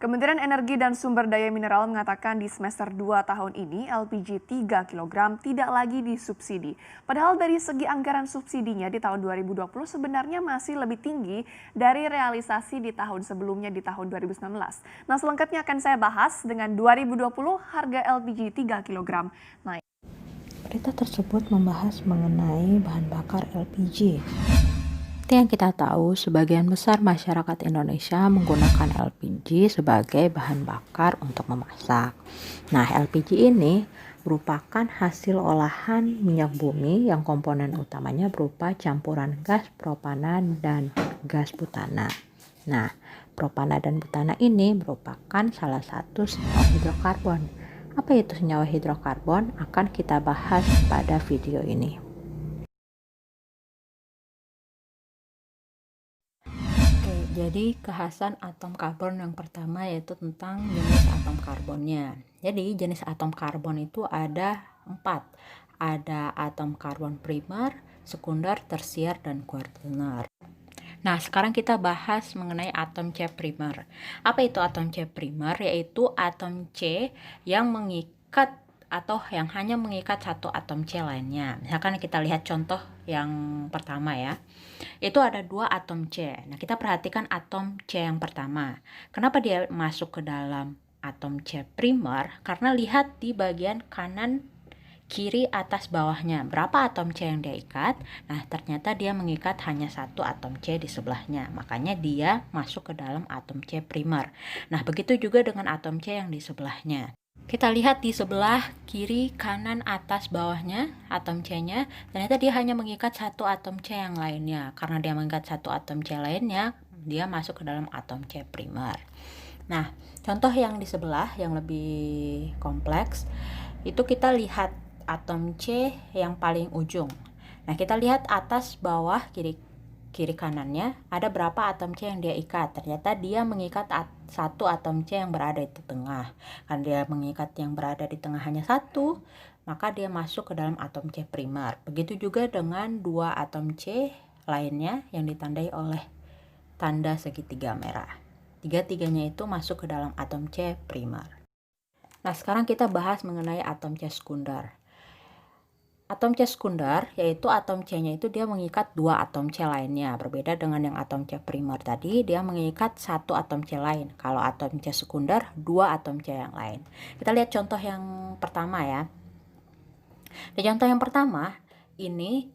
Kementerian Energi dan Sumber Daya Mineral mengatakan di semester 2 tahun ini LPG 3 kg tidak lagi disubsidi. Padahal dari segi anggaran subsidinya di tahun 2020 sebenarnya masih lebih tinggi dari realisasi di tahun sebelumnya di tahun 2019. Nah, selengkapnya akan saya bahas dengan 2020 harga LPG 3 kg naik. Berita tersebut membahas mengenai bahan bakar LPG. Seperti yang kita tahu, sebagian besar masyarakat Indonesia menggunakan LPG sebagai bahan bakar untuk memasak. Nah, LPG ini merupakan hasil olahan minyak bumi yang komponen utamanya berupa campuran gas propana dan gas butana. Nah, propana dan butana ini merupakan salah satu senyawa hidrokarbon. Apa itu senyawa hidrokarbon? Akan kita bahas pada video ini. Jadi kekhasan atom karbon yang pertama yaitu tentang jenis atom karbonnya. Jadi jenis atom karbon itu ada 4. Ada atom karbon primer, sekunder, tersier, dan kuartener. Nah, sekarang kita bahas mengenai atom C primer. Apa itu atom C primer? Yaitu atom C yang mengikat atau yang hanya mengikat satu atom C lainnya. Misalkan kita lihat contoh yang pertama ya. Itu ada 2 atom C. Nah, kita perhatikan atom C yang pertama. Kenapa dia masuk ke dalam atom C primer? Karena lihat di bagian kanan kiri atas bawahnya berapa atom C yang dia ikat. Nah, ternyata dia mengikat hanya satu atom C di sebelahnya, makanya dia masuk ke dalam atom C primer. Nah, begitu juga dengan atom C yang di sebelahnya. Kita lihat di sebelah kiri kanan atas bawahnya atom C-nya, ternyata dia hanya mengikat satu atom C yang lainnya. Karena dia mengikat satu atom C lainnya, dia masuk ke dalam atom C primer. Nah, contoh yang di sebelah yang lebih kompleks itu kita lihat atom C yang paling ujung. Nah, kita lihat atas bawah kiri kanannya ada berapa atom C yang dia ikat. Ternyata dia mengikat satu atom C yang berada di tengah. Karena dia mengikat yang berada di tengah hanya satu, maka dia masuk ke dalam atom C primer. Begitu juga dengan 2 atom C lainnya yang ditandai oleh tanda segitiga merah. Tiga-tiganya itu masuk ke dalam atom C primer. Nah, sekarang kita bahas mengenai atom C sekunder. Atom C sekunder, yaitu atom C-nya itu dia mengikat 2 atom C lainnya. Berbeda dengan yang atom C primer tadi, dia mengikat satu atom C lain. Kalau atom C sekunder, 2 atom C yang lain. Kita lihat contoh yang pertama ya. Di contoh yang pertama, ini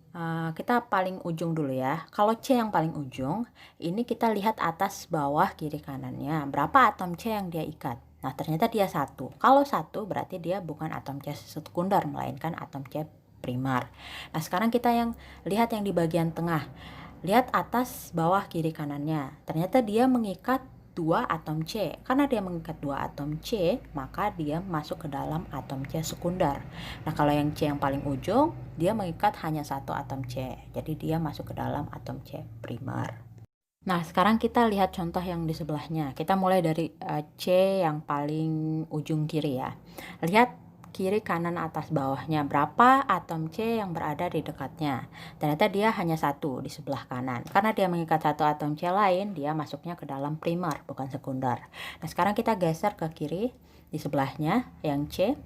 kita paling ujung dulu ya. Kalau C yang paling ujung, ini kita lihat atas bawah kiri kanannya. Berapa atom C yang dia ikat? Nah, ternyata dia satu. Kalau satu berarti dia bukan atom C sekunder, melainkan atom C primer. Nah, sekarang kita yang lihat yang di bagian tengah. Lihat atas bawah kiri kanannya. Ternyata dia mengikat 2 atom C. Karena dia mengikat 2 atom C, maka dia masuk ke dalam atom C sekunder. Nah, kalau yang C yang paling ujung, dia mengikat hanya satu atom C. Jadi dia masuk ke dalam atom C primer. Nah, sekarang kita lihat contoh yang di sebelahnya. Kita mulai dari C yang paling ujung kiri ya. Lihat kiri kanan atas bawahnya berapa atom C yang berada di dekatnya. Ternyata dia hanya satu di sebelah kanan. Karena dia mengikat satu atom C lain, dia masuknya ke dalam primer, bukan sekunder. Nah, sekarang kita geser ke kiri di sebelahnya yang C,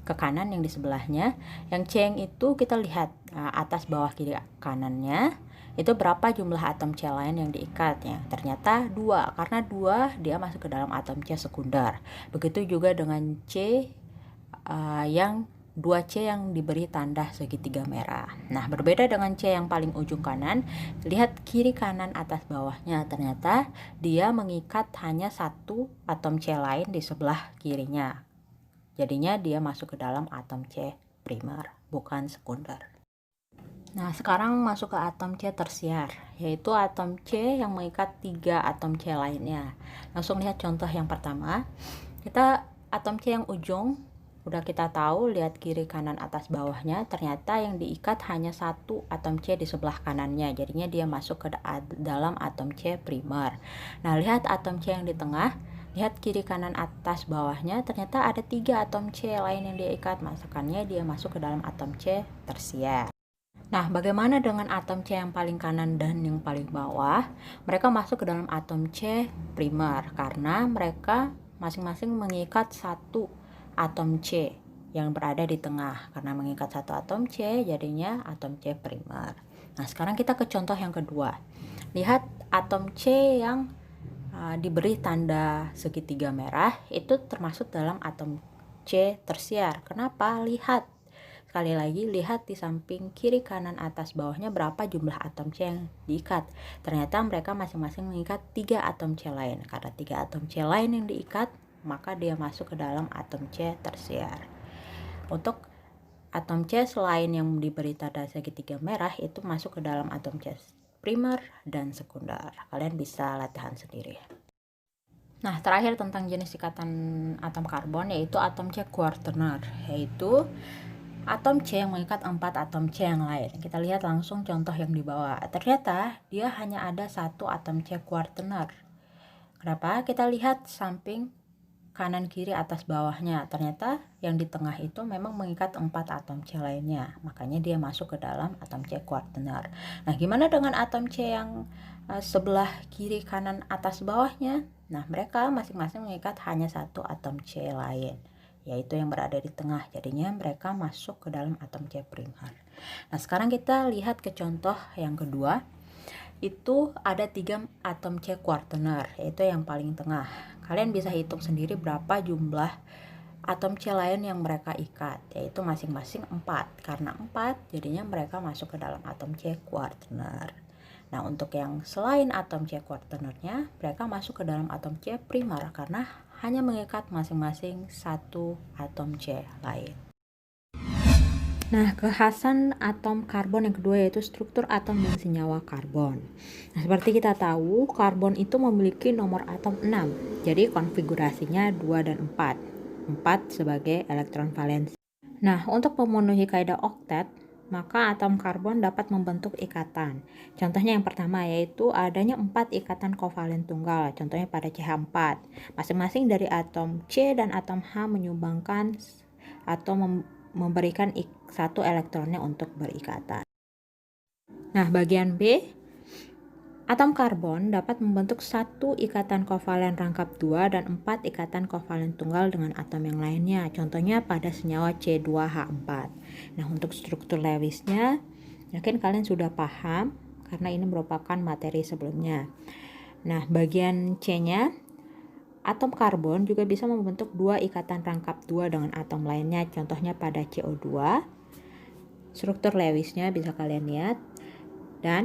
ke kanan yang di sebelahnya. Yang C yang itu kita lihat atas bawah kiri kanannya itu berapa jumlah atom C lain yang diikatnya. Ternyata 2. Karena 2 dia masuk ke dalam atom C sekunder. Begitu juga dengan C yang 2C yang diberi tanda segitiga merah. Nah, berbeda dengan C yang paling ujung kanan, lihat kiri kanan atas bawahnya. Ternyata dia mengikat hanya satu atom C lain di sebelah kirinya. Jadinya dia masuk ke dalam atom C primer, bukan sekunder. Nah, sekarang masuk ke atom C tersier, yaitu atom C yang mengikat 3 atom C lainnya. Langsung lihat contoh yang pertama. Kita atom C yang ujung udah kita tahu, lihat kiri kanan atas bawahnya, ternyata yang diikat hanya satu atom C di sebelah kanannya. Jadinya dia masuk ke dalam atom C primer. Nah, lihat atom C yang di tengah, lihat kiri kanan atas bawahnya, ternyata ada 3 atom C lain yang diikat. Masakannya dia masuk ke dalam atom C tersier. Nah, bagaimana dengan atom C yang paling kanan dan yang paling bawah? Mereka masuk ke dalam atom C primer karena mereka masing-masing mengikat satu atom C yang berada di tengah. Karena mengikat satu atom C, jadinya atom C primer. Nah, sekarang kita ke contoh yang kedua. Lihat atom C yang diberi tanda segitiga merah, itu termasuk dalam atom C tersier. Kenapa? Lihat. Sekali lagi, lihat di samping kiri, kanan, atas, bawahnya berapa jumlah atom C yang diikat. Ternyata mereka masing-masing mengikat 3 atom C lain. Karena 3 atom C lain yang diikat, maka dia masuk ke dalam atom C tersier. Untuk atom C selain yang diberi tanda segitiga merah, itu masuk ke dalam atom C primer dan sekunder. Kalian bisa latihan sendiri. Nah, terakhir tentang jenis ikatan atom karbon, yaitu atom C quaterner, yaitu atom C yang mengikat 4 atom C yang lain. Kita lihat langsung contoh yang di bawah. Ternyata dia hanya ada 1 atom C quaterner. Kenapa? Kita lihat samping kanan, kiri, atas, bawahnya. Ternyata yang di tengah itu memang mengikat 4 atom C lainnya. Makanya dia masuk ke dalam atom C quaterner. Nah, gimana dengan atom C yang sebelah kiri, kanan, atas, bawahnya? Nah, mereka masing-masing mengikat hanya 1 atom C lain, yaitu yang berada di tengah. Jadinya mereka masuk ke dalam atom C primer. Nah, sekarang kita lihat ke contoh yang kedua. Itu ada 3 atom C quaterner, yaitu yang paling tengah. Kalian bisa hitung sendiri berapa jumlah atom C lain yang mereka ikat, yaitu masing-masing 4. Karena 4, jadinya mereka masuk ke dalam atom C quaterner. Nah, untuk yang selain atom C quaternernya, mereka masuk ke dalam atom C primer karena hanya mengikat masing-masing 1 atom C lain. Nah, kekhasan atom karbon yang kedua yaitu struktur atom dan senyawa karbon. Nah, seperti kita tahu, karbon itu memiliki nomor atom 6. Jadi konfigurasinya 2 dan 4. 4 sebagai elektron valensi. Nah, untuk memenuhi kaidah oktet, maka atom karbon dapat membentuk ikatan. Contohnya yang pertama yaitu adanya 4 ikatan kovalen tunggal, contohnya pada CH4. Masing-masing dari atom C dan atom H menyumbangkan atau memberikan satu elektronnya untuk berikatan. Nah, bagian B, atom karbon dapat membentuk 1 ikatan kovalen rangkap 2 dan 4 ikatan kovalen tunggal dengan atom yang lainnya. Contohnya pada senyawa C2H4. Nah, untuk struktur Lewisnya, mungkin kalian sudah paham karena ini merupakan materi sebelumnya. Nah, bagian C-nya, atom karbon juga bisa membentuk 2 ikatan rangkap 2 dengan atom lainnya. Contohnya pada CO2. Struktur Lewisnya bisa kalian lihat. Dan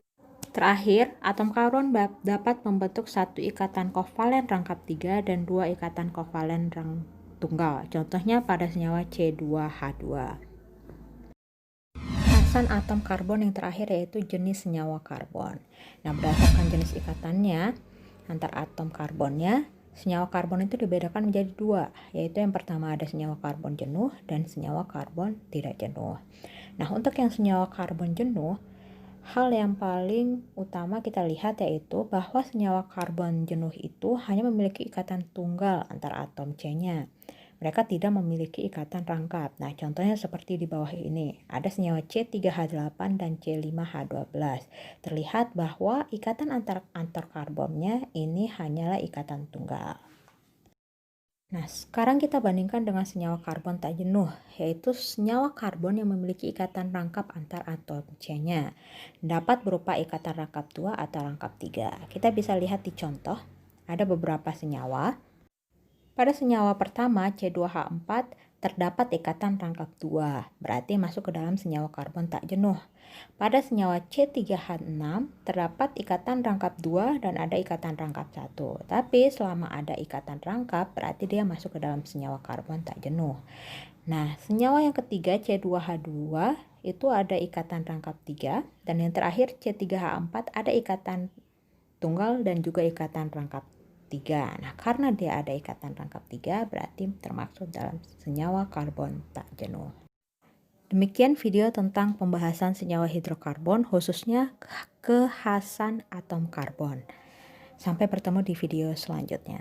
terakhir, atom karbon dapat membentuk 1 ikatan kovalen rangkap 3 dan 2 ikatan kovalen tunggal. Contohnya pada senyawa C2H2. Kekhasan atom karbon yang terakhir yaitu jenis senyawa karbon. Nah, berdasarkan jenis ikatannya antar atom karbonnya, senyawa karbon itu dibedakan menjadi 2, yaitu yang pertama ada senyawa karbon jenuh dan senyawa karbon tidak jenuh. Nah, untuk yang senyawa karbon jenuh, hal yang paling utama kita lihat yaitu bahwa senyawa karbon jenuh itu hanya memiliki ikatan tunggal antar atom C-nya. Mereka tidak memiliki ikatan rangkap. Nah, contohnya seperti di bawah ini. Ada senyawa C3H8 dan C5H12. Terlihat bahwa ikatan antar karbonnya ini hanyalah ikatan tunggal. Nah, sekarang kita bandingkan dengan senyawa karbon tak jenuh, yaitu senyawa karbon yang memiliki ikatan rangkap antar atom C-nya. Dapat berupa ikatan rangkap 2 atau rangkap 3. Kita bisa lihat di contoh, ada beberapa senyawa. Pada senyawa pertama, C2H4, terdapat ikatan rangkap 2, berarti masuk ke dalam senyawa karbon tak jenuh. Pada senyawa C3H6, terdapat ikatan rangkap 2 dan ada ikatan rangkap 1. Tapi selama ada ikatan rangkap, berarti dia masuk ke dalam senyawa karbon tak jenuh. Nah, senyawa yang ketiga C2H2 itu ada ikatan rangkap 3, dan yang terakhir C3H4 ada ikatan tunggal dan juga ikatan rangkap 3. Nah, karena dia ada ikatan rangkap 3, berarti termasuk dalam senyawa karbon tak jenuh. Demikian video tentang pembahasan senyawa hidrokarbon, khususnya kekhasan atom karbon. Sampai bertemu di video selanjutnya.